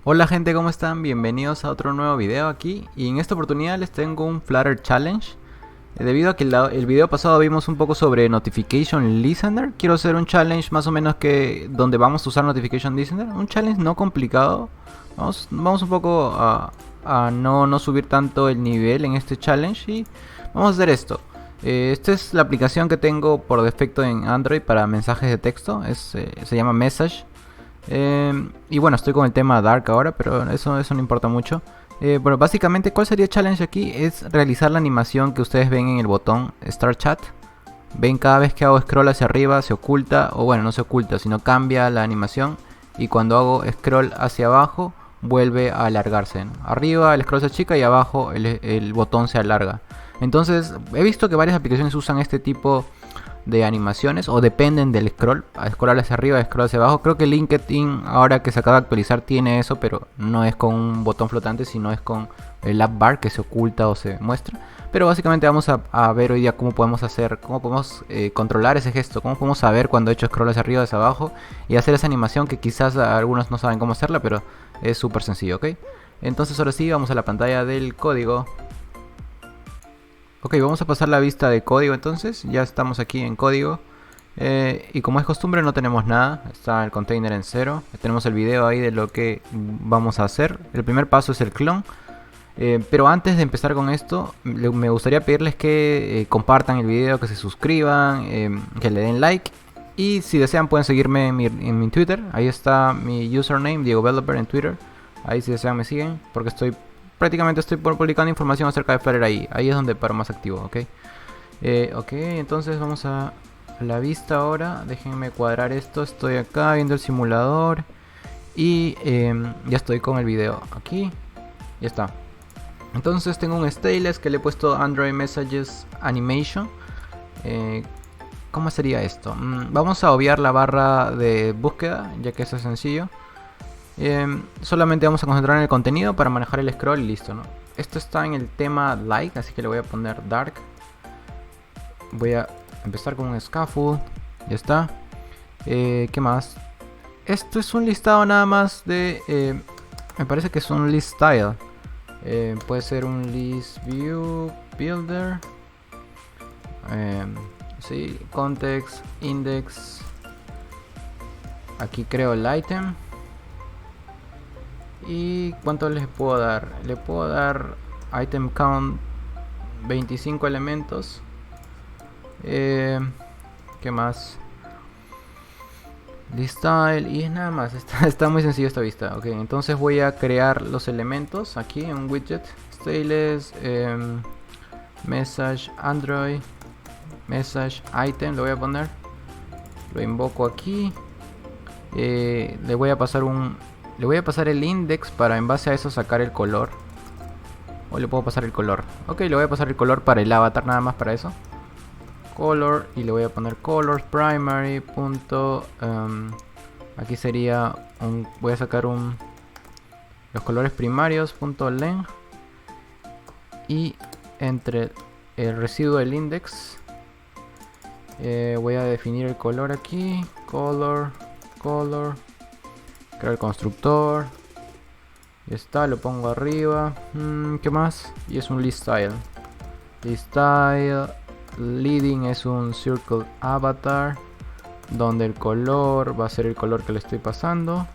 Hola gente, ¿cómo están? Bienvenidos a otro nuevo video aquí. Y en esta oportunidad les tengo un Flutter Challenge. Debido a que el video pasado vimos un poco sobre Notification Listener, quiero hacer un challenge más o menos que donde vamos a usar Notification Listener. Un challenge no complicado. Vamos un poco a no subir tanto el nivel en este challenge y vamos a hacer esto. Esta es la aplicación que tengo por defecto en Android para mensajes de texto. Se llama Message. Y bueno, estoy con el tema Dark ahora, pero eso no importa mucho. Bueno, básicamente, ¿cuál sería el challenge aquí? Es realizar la animación que ustedes ven en el botón Start Chat. Ven, cada vez que hago scroll hacia arriba se oculta, o bueno, no se oculta, sino cambia la animación. Y cuando hago scroll hacia abajo, vuelve a alargarse, ¿no? Arriba el scroll se achica y abajo el botón se alarga. Entonces, he visto que varias aplicaciones usan este tipo de animaciones o dependen del scroll, a scroll hacia arriba, a scroll hacia abajo. Creo que LinkedIn, ahora que se acaba de actualizar, tiene eso, pero no es con un botón flotante, sino es con el app bar que se oculta o se muestra. Pero básicamente vamos a ver hoy día cómo podemos hacer, cómo podemos controlar ese gesto, cómo podemos saber cuando he hecho scroll hacia arriba, hacia abajo y hacer esa animación que quizás algunos no saben cómo hacerla, pero es súper sencillo, ¿ok? Entonces ahora sí, vamos a la pantalla del código. Ok, vamos a pasar la vista de código entonces. Ya estamos aquí en código. Y como es costumbre no tenemos nada. Está el container en cero. Tenemos el video ahí de lo que vamos a hacer. El primer paso es el clon. Pero antes de empezar con esto, me gustaría pedirles que compartan el video, que se suscriban, que le den like. Y si desean pueden seguirme en mi Twitter. Ahí está mi username, Diego Developer en Twitter. Ahí si desean me siguen, porque prácticamente estoy publicando información acerca de Flutter ahí. Ahí es donde paro más activo, ¿ok? Ok, entonces vamos a la vista ahora. Déjenme cuadrar esto. Estoy acá viendo el simulador. Y ya estoy con el video aquí. Ya está. Entonces tengo un stateless que le he puesto Android Messages Animation. Eh, ¿Cómo sería esto? Vamos a obviar la barra de búsqueda, ya que eso es sencillo. Solamente vamos a concentrar en el contenido para manejar el scroll y listo, ¿no? Esto está en el tema light, así que le voy a poner dark. Voy a empezar con un scaffold. Ya está. ¿Qué más? Esto es un listado nada más de... me parece que es un list style. Puede ser un list view builder. Sí, context, index. Aquí creo el item. ¿Y cuánto les puedo dar? Le puedo dar item count 25 elementos. ¿Qué más? List style y es nada más. Está muy sencillo esta vista. Ok, entonces voy a crear los elementos aquí en un widget. Stateless, message Android, message item. Lo voy a poner. Lo invoco aquí. Le voy a pasar el index para en base a eso sacar el color. O le puedo pasar el color. Ok, le voy a pasar el color para el avatar nada más para eso. Color y le voy a poner colors primary punto, aquí sería voy a sacar los colores primarios punto length y entre el residuo del index voy a definir el color aquí, color, crear el constructor. Ya está, lo pongo arriba. ¿Qué más? Y es un list style. List style leading es un circle avatar, donde el color va a ser el color que le estoy pasando.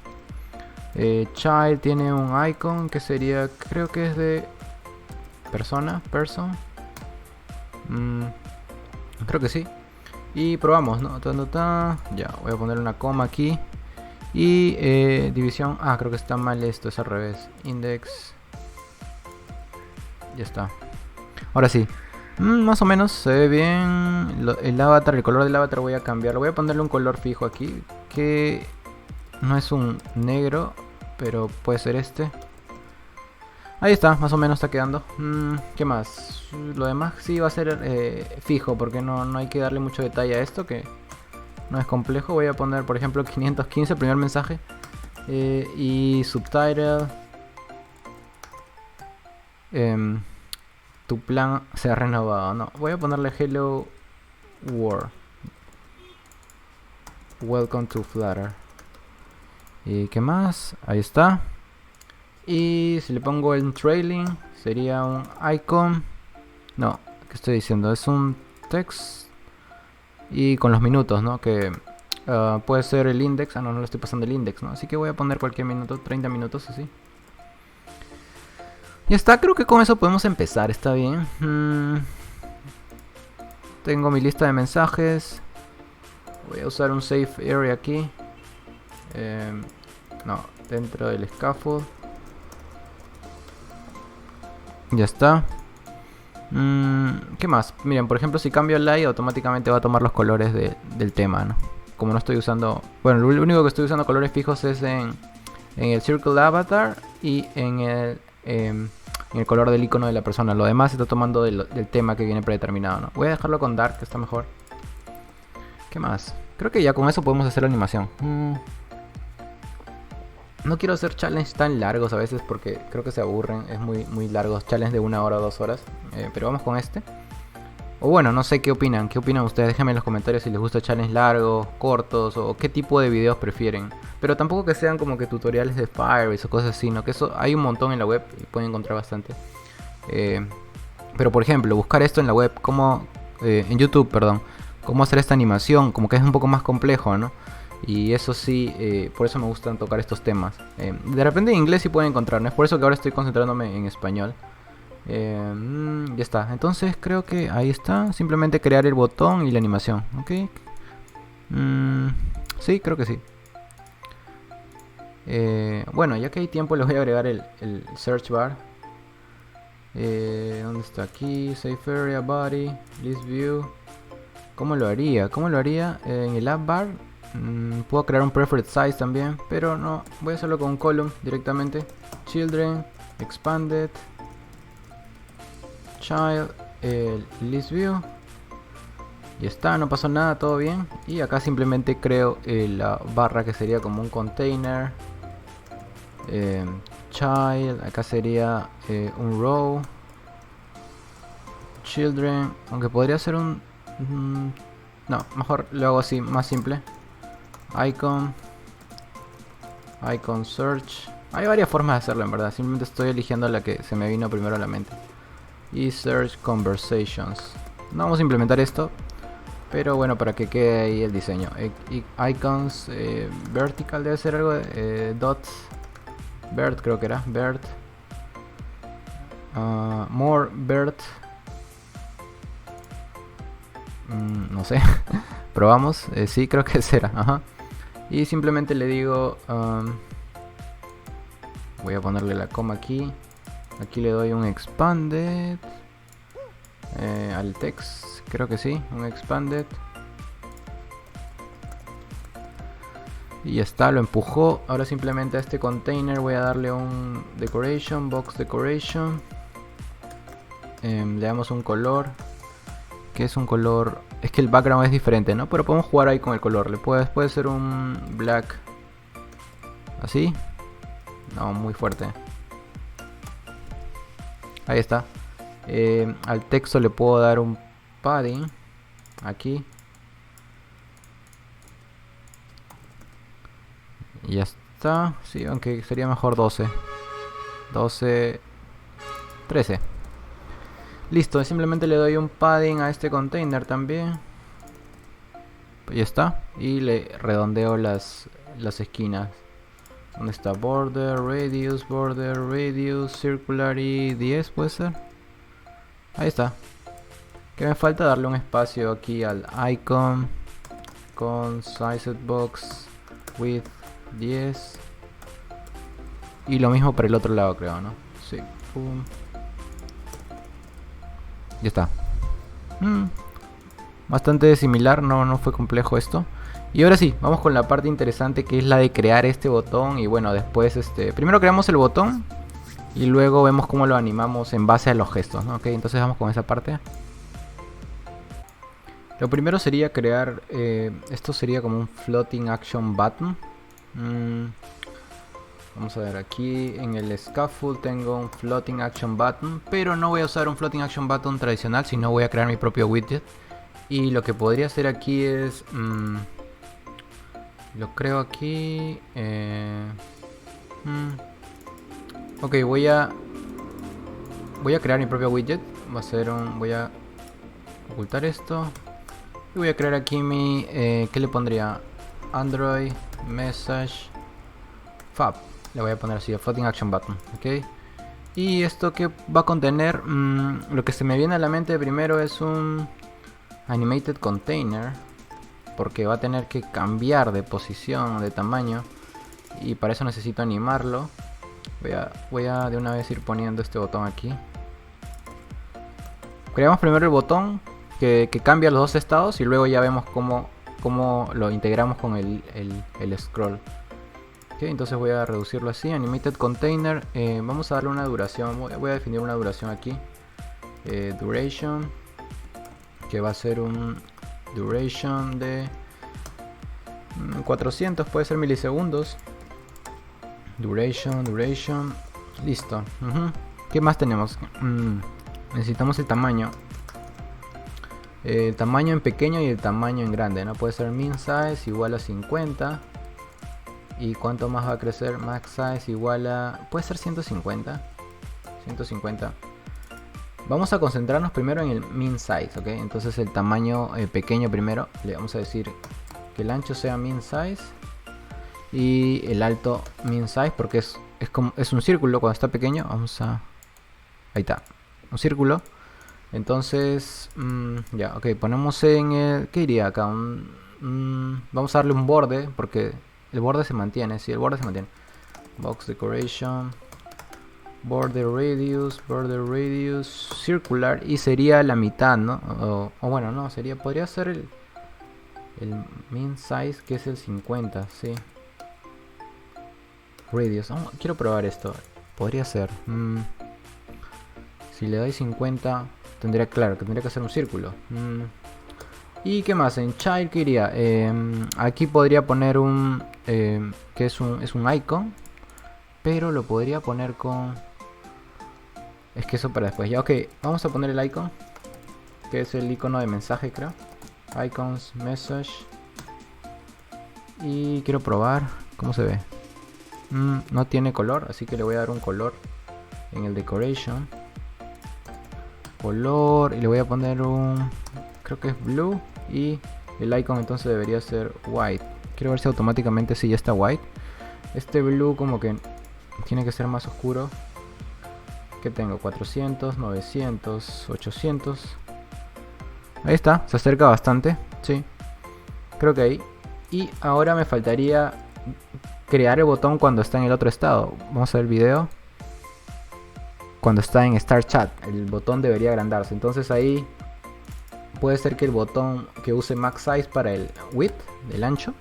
Child tiene un icon que sería, creo que es de person. Creo que sí. Y probamos, ¿no? Ya, voy a poner una coma aquí. Y división, creo que está mal esto, es al revés. Index. Ya está. Ahora sí. Más o menos se ve bien el avatar, el color del avatar voy a cambiarlo. Voy a ponerle un color fijo aquí, que no es un negro, pero puede ser este. Ahí está, más o menos está quedando. ¿Qué más? Lo demás sí va a ser fijo, porque no hay que darle mucho detalle a esto, que no es complejo. Voy a poner, por ejemplo, 515, el primer mensaje. Y subtitle. Tu plan se ha renovado. No, voy a ponerle Hello World. Welcome to Flutter. ¿Y qué más? Ahí está. Y si le pongo el trailing, sería un icon. No, ¿qué estoy diciendo? Es un text. Y con los minutos, ¿no? Que puede ser el index. Ah, no, no le estoy pasando el index, ¿no? Así que voy a poner cualquier minuto, 30 minutos, así. Ya está, creo que con eso podemos empezar, está bien. Tengo mi lista de mensajes. Voy a usar un safe area aquí. No, dentro del scaffold. Ya está. ¿Qué más? Miren, por ejemplo, si cambio el light, automáticamente va a tomar los colores del tema, ¿no? Como no estoy usando... Bueno, lo único que estoy usando colores fijos es en el Circle Avatar y en el color del icono de la persona. Lo demás está tomando del tema que viene predeterminado, ¿no? Voy a dejarlo con Dark, que está mejor. ¿Qué más? Creo que ya con eso podemos hacer la animación. No quiero hacer challenges tan largos a veces porque creo que se aburren. Es muy largos, challenges de 1 hora o 2 horas. Pero vamos con este. O bueno, no sé qué opinan. ¿Qué opinan ustedes? Déjenme en los comentarios si les gusta challenges largos, cortos o qué tipo de videos prefieren. Pero tampoco que sean como que tutoriales de Firebase o cosas así, ¿no? Que eso hay un montón en la web y pueden encontrar bastante. Pero por ejemplo, buscar esto en la web, en YouTube, perdón. Cómo hacer esta animación, como que es un poco más complejo, ¿no? Y eso sí, por eso me gustan tocar estos temas. De repente en inglés sí pueden encontrar, ¿no? Es por eso que ahora estoy concentrándome en español. Ya está, entonces creo que ahí está. Simplemente crear el botón y la animación, ¿ok? Sí, creo que sí. Bueno, ya que hay tiempo les voy a agregar el search bar. ¿Dónde está? Aquí, Safe Area, Body, List View. ¿Cómo lo haría? ¿Cómo lo haría? En el App Bar puedo crear un Preferred Size también, pero no, voy a hacerlo con un column directamente. Children, Expanded, Child, List View. Y está, no pasó nada, todo bien. Y acá simplemente creo la barra que sería como un container. Child, acá sería un row. Children, aunque podría ser un... no, mejor lo hago así, más simple. Icon search. Hay varias formas de hacerlo en verdad. Simplemente estoy eligiendo la que se me vino primero a la mente. Y search conversations. No vamos a implementar esto, pero bueno, para que quede ahí el diseño. Icons vertical debe ser algo de dots. Vert creo que era. Vert. More vert. No sé. Probamos. Sí, creo que será. Ajá. Y simplemente le digo... voy a ponerle la coma aquí. Aquí le doy un expanded. Al text. Creo que sí. Un expanded. Y ya está, lo empujó. Ahora simplemente a este container voy a darle un decoration, box decoration. Le damos un color. Que es un color... Es que el background es diferente, ¿no? Pero podemos jugar ahí con el color. Puede ser un black. ¿Así? No, muy fuerte. Ahí está. Al texto le puedo dar un padding. Aquí. Y ya está. Sí, aunque sería mejor 12. 12. 13. Listo, simplemente le doy un padding a este container también. Ya está. Y le redondeo las esquinas. ¿Dónde está? Border, radius, circular y 10 puede ser. Ahí está. Que me falta darle un espacio aquí al icon. Con sized box width 10. Y lo mismo para el otro lado creo, ¿no? Sí. Pum. Ya está. Bastante similar, no fue complejo esto. Y ahora sí, vamos con la parte interesante que es la de crear este botón. Y bueno, después primero creamos el botón y luego vemos cómo lo animamos en base a los gestos, ¿no? Ok, entonces vamos con esa parte. Lo primero sería crear, esto sería como un floating action button. Vamos a ver, aquí en el scaffold tengo un floating action button, pero no voy a usar un floating action button tradicional, sino voy a crear mi propio widget. Y lo que podría hacer aquí es, lo creo aquí, Ok, voy a crear mi propio widget. Voy a ocultar esto. Y voy a crear aquí mi, ¿qué le pondría? Android Message Fab. Le voy a poner así, Floating Action Button, ok. Y esto que va a contener, lo que se me viene a la mente primero es un Animated Container, porque va a tener que cambiar de posición, de tamaño, y para eso necesito animarlo. Voy a de una vez ir poniendo este botón aquí. Creamos primero el botón que cambia los dos estados y luego ya vemos cómo lo integramos con el scroll. Okay, entonces voy a reducirlo así, Animated Container. Vamos a darle una duración, voy a definir una duración aquí. Duration, que va a ser un duration de 400, puede ser milisegundos. Duration, listo. ¿Qué más tenemos? Necesitamos el tamaño. El tamaño en pequeño y el tamaño en grande, ¿no? Puede ser min size igual a 50. ¿Y cuánto más va a crecer? Max size igual a... puede ser 150. 150. Vamos a concentrarnos primero en el min size, ¿ok? Entonces el tamaño pequeño primero. Le vamos a decir que el ancho sea min size. Y el alto min size, porque es un círculo cuando está pequeño. Vamos a... ahí está. Un círculo. Entonces... ya, ok. Ponemos en el... ¿qué iría acá? Vamos a darle un borde, porque... el borde se mantiene, sí, el borde se mantiene. Box decoration, border radius, circular, y sería la mitad, ¿no? O bueno, no, podría ser el min size, que es el 50, sí. Radius, quiero probar esto. Podría ser. Si le doy 50, tendría que hacer un círculo. ¿Y qué más? En child, ¿qué iría? Aquí podría poner un... que es un icon. Pero lo podría poner con... es que eso para después. Ya, ok. Vamos a poner el icon. Que es el icono de mensaje, creo. Icons, message. Y quiero probar cómo se ve. No tiene color, así que le voy a dar un color en el decoration. Color. Y le voy a poner un... creo que es blue. Y el icon entonces debería ser white. Quiero ver si automáticamente sí ya está white. Este blue como que tiene que ser más oscuro. ¿Qué tengo? 400, 900, 800. Ahí está, se acerca bastante. Sí, creo que ahí. Y ahora me faltaría crear el botón cuando está en el otro estado. Vamos a ver el video. Cuando está en Start Chat, el botón debería agrandarse. Entonces ahí puede ser que el botón que use max size para el width, el ancho,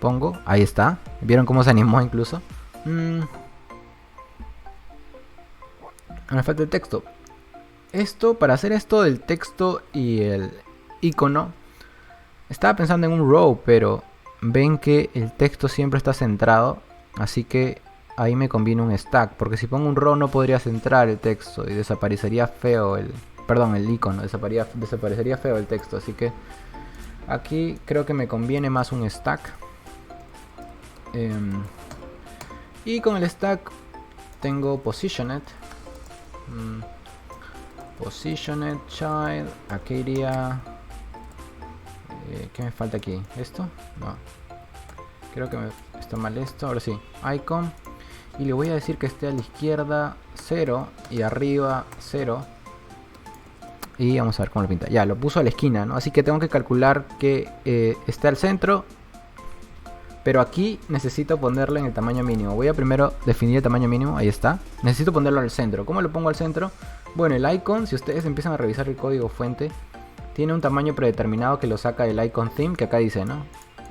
pongo, ahí está. ¿Vieron cómo se animó incluso? Me falta el texto. Para hacer esto del texto y el icono, estaba pensando en un row, pero ven que el texto siempre está centrado, así que ahí me conviene un stack, porque si pongo un row no podría centrar el texto y desaparecería feo el icono, desaparecería feo el texto, así que aquí creo que me conviene más un stack. Y con el stack tengo positioned. Positioned child. Aquí iría... ¿qué me falta aquí? ¿Esto? No. Creo que está mal esto. Ahora sí. Icon. Y le voy a decir que esté a la izquierda 0 y arriba 0. Y vamos a ver cómo lo pinta. Ya, lo puso a la esquina, ¿no? Así que tengo que calcular que esté al centro. Pero aquí necesito ponerlo en el tamaño mínimo. Voy a primero definir el tamaño mínimo. Ahí está. Necesito ponerlo al centro. ¿Cómo lo pongo al centro? Bueno, el icon, si ustedes empiezan a revisar el código fuente, tiene un tamaño predeterminado que lo saca del icon theme, que acá dice, ¿no?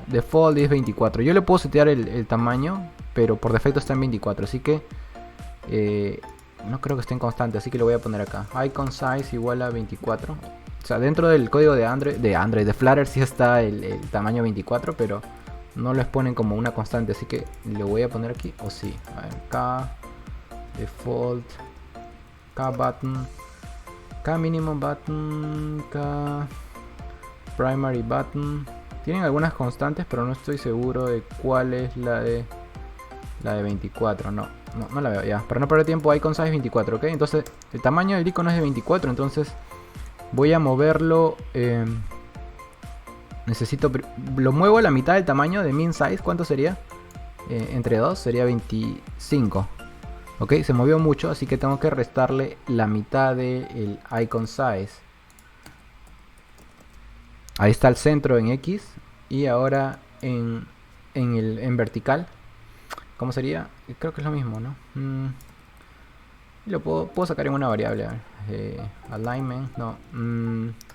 Default es 24. Yo le puedo setear el tamaño, pero por defecto está en 24. Así que no creo que esté en constante. Así que lo voy a poner acá. Icon size igual a 24. O sea, dentro del código de Flutter sí está el tamaño 24, pero no lo exponen como una constante. Así que lo voy a poner aquí. O sí. A ver, K default, K button, K minimum button, K primary button. Tienen algunas constantes, pero no estoy seguro de cuál es la de 24. No, no la veo ya. Para no perder tiempo, icon size 24, ¿ok? Entonces el tamaño del icono es de 24, entonces voy a moverlo. Lo muevo a la mitad del tamaño de min size. ¿Cuánto sería? Entre 2 sería 25. Ok, se movió mucho, así que tengo que restarle la mitad del icon size. Ahí está el centro en X. Y ahora en vertical, ¿cómo sería? Creo que es lo mismo, ¿no? Lo puedo sacar en una variable. Alignment, no.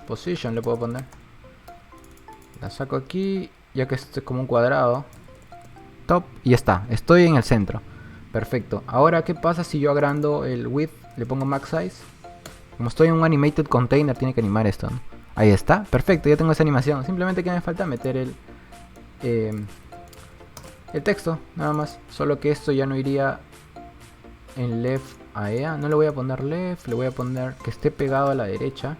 Position le puedo poner. La saco aquí, ya que esto es como un cuadrado. Top, y ya está. Estoy en el centro. Perfecto. Ahora, ¿qué pasa si yo agrando el width? Le pongo max size. Como estoy en un animated container, tiene que animar esto, ¿no? Ahí está. Perfecto, ya tengo esa animación. Simplemente que me falta meter el texto, nada más. Solo que esto ya no iría en left a EA. No le voy a poner left, le voy a poner que esté pegado a la derecha.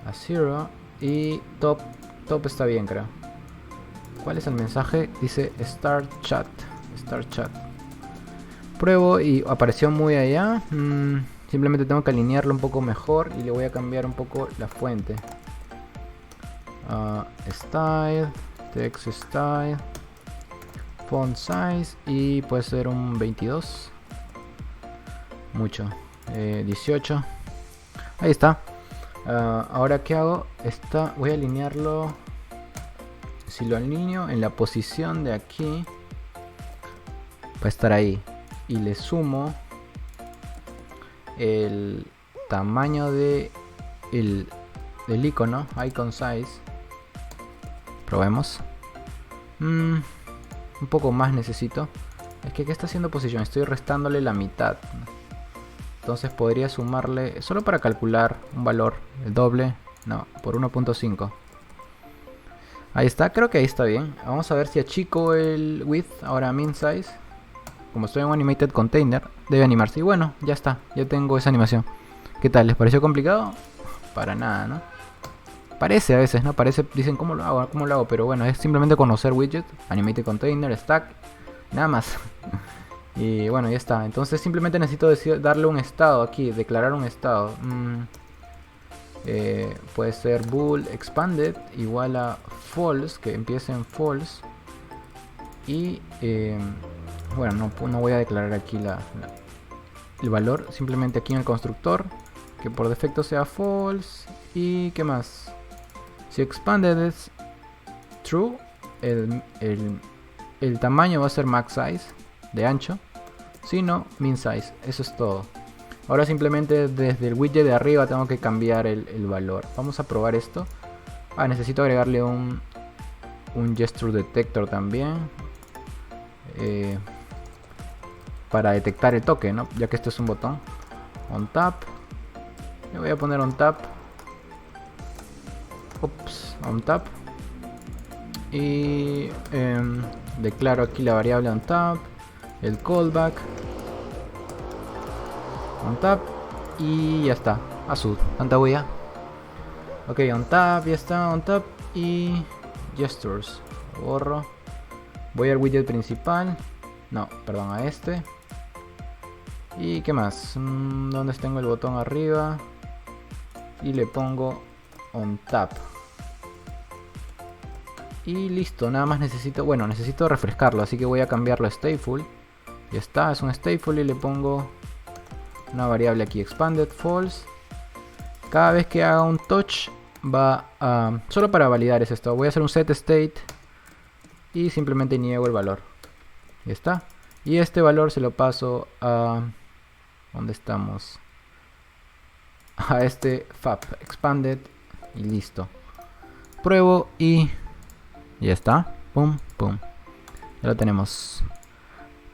A 0. Y top está bien, creo. ¿Cuál es el mensaje? Dice Start Chat. Start Chat. Pruebo y apareció muy allá. Simplemente tengo que alinearlo un poco mejor y le voy a cambiar un poco la fuente. Style, text style, font size y puede ser un 22. Mucho. 18. Ahí está. Ahora ¿qué hago? Voy a alinearlo. Si lo alineo en la posición de aquí, va a estar ahí. Y le sumo el tamaño del icono, icon size. Probemos. Un poco más necesito. Es que ¿qué está haciendo posición? Estoy restándole la mitad. Entonces podría sumarle, solo para calcular un valor, el doble, no, por 1.5. Ahí está, creo que ahí está bien. Vamos a ver si achico el width, ahora min size. Como estoy en un animated container, debe animarse. Y bueno, ya está, ya tengo esa animación. ¿Qué tal? ¿Les pareció complicado? Para nada, ¿no? Parece a veces, ¿no? Parece, dicen, ¿cómo lo hago? ¿Cómo lo hago? Pero bueno, es simplemente conocer widget, animated container, stack, nada más. Y bueno, ya está. Entonces simplemente necesito darle un estado aquí, declarar un estado. Puede ser bool expanded igual a false, que empiece en false. Y bueno, no voy a declarar aquí el valor, simplemente aquí en el constructor, que por defecto sea false. Y qué más, si expanded es true, el tamaño va a ser max size de ancho, si no min size. Eso es todo. Ahora simplemente desde el widget de arriba tengo que cambiar el valor. Vamos a probar esto. Necesito agregarle un gesture detector también, para detectar el toque, ¿no? Ya que esto es un botón. On tap. Le voy a poner on tap. Ups, on tap. Y declaro aquí la variable on tap, el callback, on tap, y ya está. Azul, tanta huella. Ok, on tap, ya está, on tap. Y gestures, borro. Voy al widget principal. No, perdón, a este. ¿Y qué más? ¿Dónde tengo el botón arriba? Y le pongo on tap. Y listo, nada más necesito, bueno, necesito refrescarlo, así que voy a cambiarlo a stateful. Ya está, es un stateful y le pongo una variable aquí, expanded false. Cada vez que haga un touch va a, solo para validar es esto, voy a hacer un set state y simplemente niego el valor. Ya está. Y este valor se lo paso a, ¿dónde estamos? A este fab expanded y listo. Pruebo y ya está. Pum, pum. Ya lo tenemos.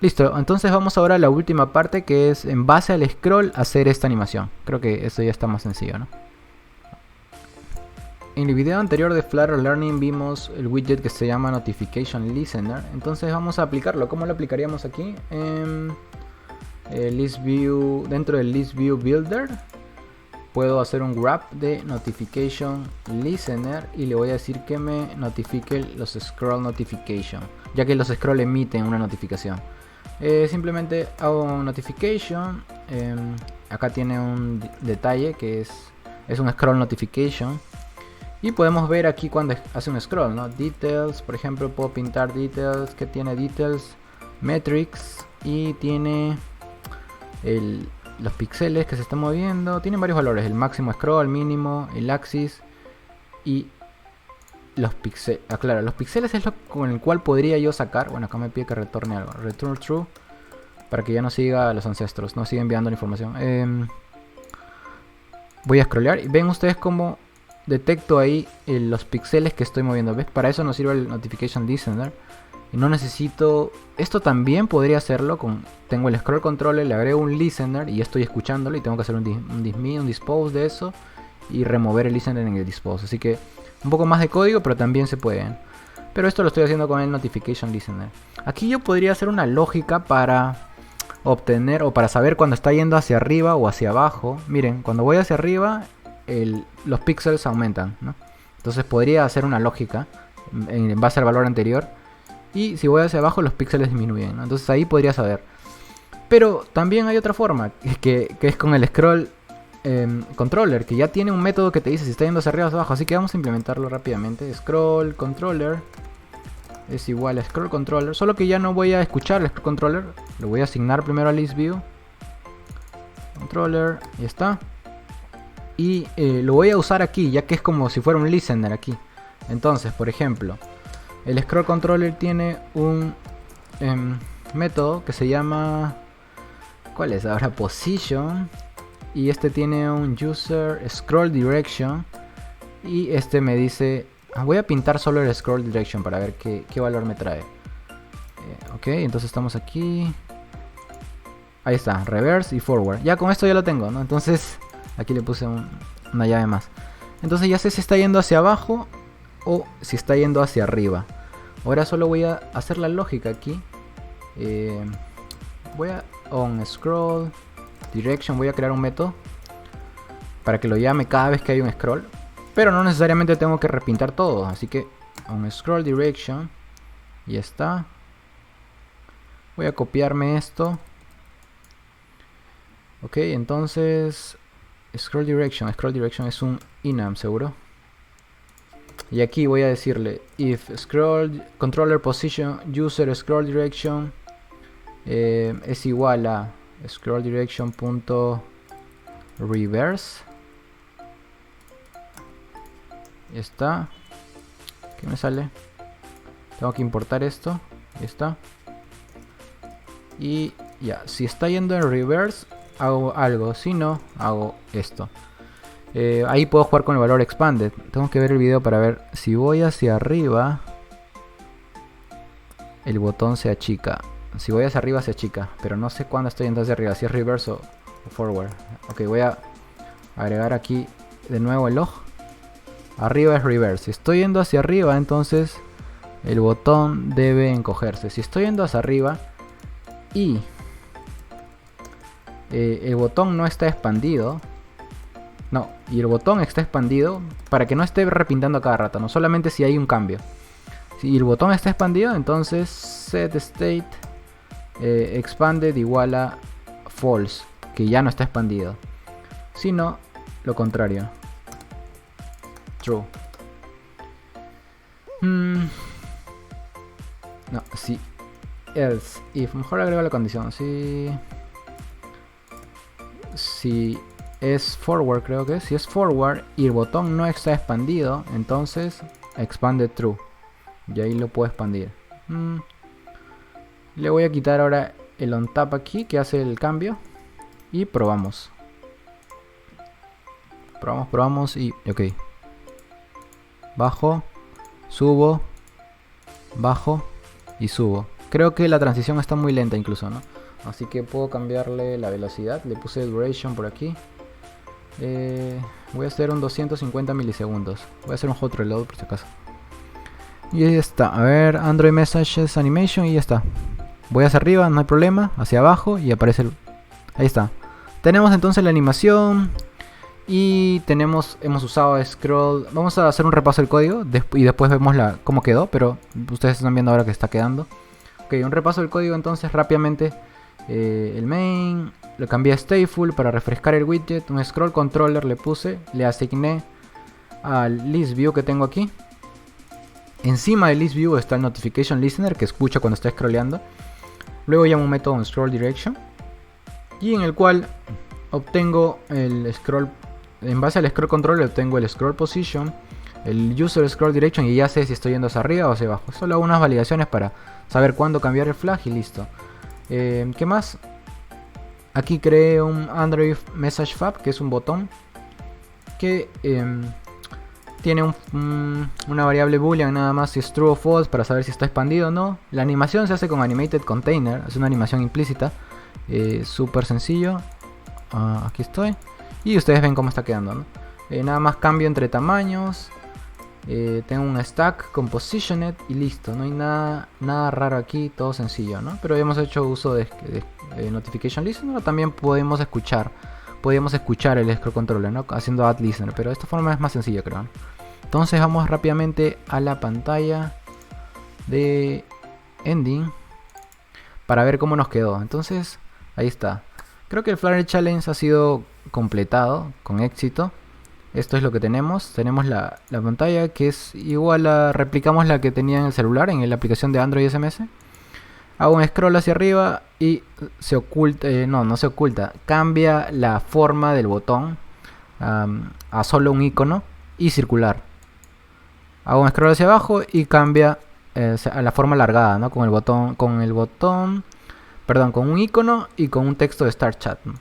Listo, entonces vamos ahora a la última parte, que es en base al scroll hacer esta animación. Creo que esto ya está más sencillo, ¿no? En el video anterior de Flutter Learning vimos el widget que se llama Notification Listener. Entonces vamos a aplicarlo. ¿Cómo lo aplicaríamos aquí? List View, dentro del List View Builder puedo hacer un grab de Notification Listener y le voy a decir que me notifique los Scroll Notification, ya que los Scroll emiten una notificación. Simplemente hago un notification. Acá tiene un detalle que es un scroll notification. Y podemos ver aquí cuando hace un scroll, ¿no? Details, por ejemplo, puedo pintar details. Que tiene details, metrics y tiene los píxeles que se están moviendo. Tienen varios valores: el máximo scroll, mínimo, el axis y los píxeles. Claro, los píxeles es lo con el cual podría yo sacar. Bueno, acá me pide que retorne algo. Return true para que ya no siga a los ancestros, no siga enviando la información. Voy a scrollear y ven ustedes cómo detecto ahí los píxeles que estoy moviendo. ¿Ves? Para eso nos sirve el Notification Listener. Y no necesito... Esto también podría hacerlo con... Tengo el Scroll Controller, le agrego un Listener y estoy escuchándolo. Y tengo que hacer un dismiss, un dispose de eso. Y remover el Listener en el dispose. Así que un poco más de código, pero también se pueden. Pero esto lo estoy haciendo con el Notification Listener. Aquí yo podría hacer una lógica para obtener o para saber cuando está yendo hacia arriba o hacia abajo. Miren, cuando voy hacia arriba... los píxeles aumentan, ¿no? Entonces podría hacer una lógica en base al valor anterior. Y si voy hacia abajo los píxeles disminuyen, ¿no? Entonces ahí podría saber. Pero también hay otra forma, que es con el scroll controller, que ya tiene un método que te dice si está yendo hacia arriba o hacia abajo. Así que vamos a implementarlo rápidamente. Scroll controller es igual a scroll controller, solo que ya no voy a escuchar el scroll controller. Lo voy a asignar primero a ListView controller, y está. Y lo voy a usar aquí, ya que es como si fuera un listener aquí. Entonces, por ejemplo, el scroll controller tiene un método que se llama... ¿Cuál es? Ahora position. Y este tiene un user scroll direction. Y este me dice... voy a pintar solo el scroll direction para ver qué valor me trae. Ok, entonces estamos aquí. Ahí está, reverse y forward. Ya con esto ya lo tengo, ¿no? Entonces... Aquí le puse una llave más. Entonces ya sé si está yendo hacia abajo o si está yendo hacia arriba. Ahora solo voy a hacer la lógica aquí. Voy a on scroll direction. Voy a crear un método para que lo llame cada vez que hay un scroll. Pero no necesariamente tengo que repintar todo. Así que on scroll direction. Y está. Voy a copiarme esto. Ok, entonces... Scroll direction es un enum seguro. Y aquí voy a decirle if scroll controller position user scroll direction es igual a scroll direction punto reverse. Ya está. ¿Qué me sale? Tengo que importar esto. Ya está. Y ya, si está yendo en reverse hago algo, si no, hago esto. Ahí puedo jugar con el valor expanded. Tengo que ver el video para ver si voy hacia arriba. El botón se achica. Si voy hacia arriba se achica. Pero no sé cuándo estoy yendo hacia arriba. Si es reverse o forward. Ok, voy a agregar aquí de nuevo el log. Arriba es reverse. Si estoy yendo hacia arriba, entonces el botón debe encogerse. Si estoy yendo hacia arriba y el botón no está expandido. No, y el botón está expandido para que no esté repintando a cada rato, no solamente si hay un cambio. Si el botón está expandido, entonces set state expanded igual a false, que ya no está expandido. Si no, lo contrario, true. No, si else, if, mejor agrego la condición. Si es forward, creo que si es forward y el botón no está expandido, entonces expanded true. Y ahí lo puedo expandir. Le voy a quitar ahora el on tap aquí que hace el cambio. Y probamos. Probamos y ok. Bajo, subo, bajo y subo. Creo que la transición está muy lenta incluso, ¿no? Así que puedo cambiarle la velocidad. Le puse duration por aquí. Voy a hacer un 250 milisegundos. Voy a hacer un hot reload por si acaso. Y ahí está. A ver, Android Messages Animation y ya está. Voy hacia arriba, no hay problema. Hacia abajo y aparece el... Ahí está. Tenemos entonces la animación. Y hemos usado scroll. Vamos a hacer un repaso del código y después vemos cómo quedó. Pero ustedes están viendo ahora que está quedando. Ok, un repaso del código entonces rápidamente. El main lo cambié a stateful para refrescar el widget. Un scroll controller le puse, le asigné al list view que tengo aquí. Encima del list view está el notification listener que escucha cuando está scrolleando. Luego llamo un método en scroll direction y en el cual obtengo el scroll. En base al scroll controller obtengo el scroll position, el user scroll direction y ya sé si estoy yendo hacia arriba o hacia abajo. Solo hago unas validaciones para saber cuándo cambiar el flag y listo. ¿Qué más? Aquí creé un Android Message Fab, que es un botón que tiene una variable boolean nada más, si es true o false, para saber si está expandido o no. La animación se hace con animated container, es una animación implícita, súper sencillo. Aquí estoy y ustedes ven cómo está quedando, ¿no? Nada más cambio entre tamaños. Tengo un stack con positioned y listo, no hay nada raro aquí, todo sencillo, ¿no? Pero hemos hecho uso de notification listener. También podíamos escuchar el scroll controller, ¿no? Haciendo add listener, pero de esta forma es más sencillo, creo, ¿no? Entonces vamos rápidamente a la pantalla de ending para ver cómo nos quedó. Entonces ahí está. Creo que el Flutter Challenge ha sido completado con éxito. Esto es lo que tenemos. Tenemos la pantalla que es igual replicamos la que tenía en el celular, en la aplicación de Android SMS. Hago un scroll hacia arriba y se oculta, no se oculta, cambia la forma del botón a solo un icono y circular. Hago un scroll hacia abajo y cambia a la forma alargada, ¿no? Con un icono y con un texto de Start Chat, ¿no?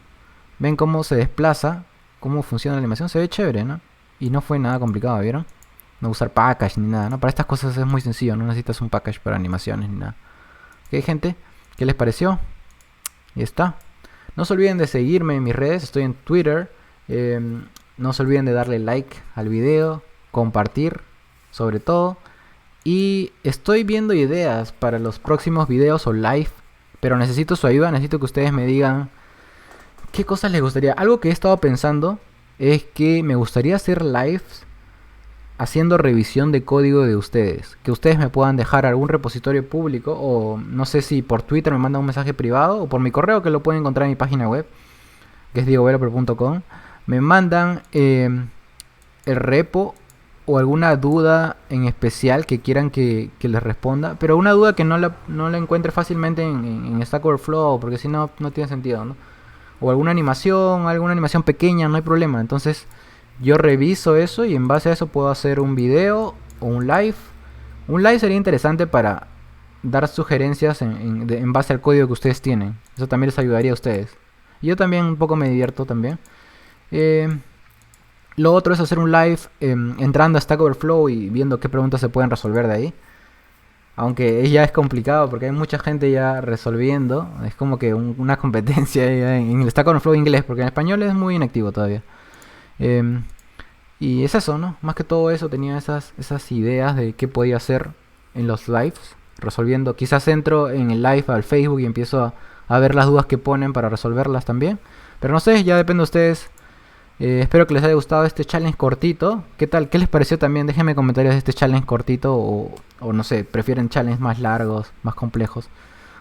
Ven cómo se desplaza, cómo funciona la animación, se ve chévere, ¿no? Y no fue nada complicado, ¿vieron? No usar package ni nada, ¿no? Para estas cosas es muy sencillo, no necesitas un package para animaciones ni nada. Ok, gente, ¿qué les pareció? Y está. No se olviden de seguirme en mis redes, estoy en Twitter. No se olviden de darle like al video, compartir, sobre todo. Y estoy viendo ideas para los próximos videos o live, pero necesito su ayuda, necesito que ustedes me digan qué cosas les gustaría. Algo que he estado pensando es que me gustaría hacer lives haciendo revisión de código de ustedes. Que ustedes me puedan dejar algún repositorio público, o no sé si por Twitter me mandan un mensaje privado, o por mi correo, que lo pueden encontrar en mi página web, que es diegodeveloper.com. Me mandan el repo o alguna duda en especial que quieran que les responda, pero una duda que no la encuentre fácilmente en Stack Overflow, porque si no, no tiene sentido, ¿no? O alguna animación pequeña, no hay problema. Entonces yo reviso eso y en base a eso puedo hacer un video o un live. Un live sería interesante para dar sugerencias en base al código que ustedes tienen. Eso también les ayudaría a ustedes. Y yo también un poco me divierto también. Lo otro es hacer un live entrando a Stack Overflow y viendo qué preguntas se pueden resolver de ahí. Aunque ya es complicado porque hay mucha gente ya resolviendo. Es como que una competencia en el Stack Overflow inglés, porque en español es muy inactivo todavía. Y es eso, ¿no? Más que todo eso, tenía esas ideas de qué podía hacer en los lives, resolviendo. Quizás entro en el live al Facebook y empiezo a ver las dudas que ponen para resolverlas también. Pero no sé, ya depende de ustedes. Espero que les haya gustado este challenge cortito. ¿Qué tal? ¿Qué les pareció también? Déjenme comentarios de este challenge cortito o no sé, prefieren challenges más largos, más complejos.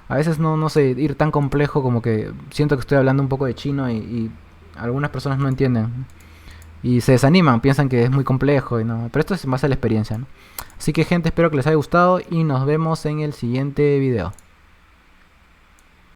A veces no sé, ir tan complejo como que siento que estoy hablando un poco de chino y algunas personas no entienden. Y se desaniman, piensan que es muy complejo, pero esto es en base a la experiencia, ¿no? Así que gente, espero que les haya gustado y nos vemos en el siguiente video.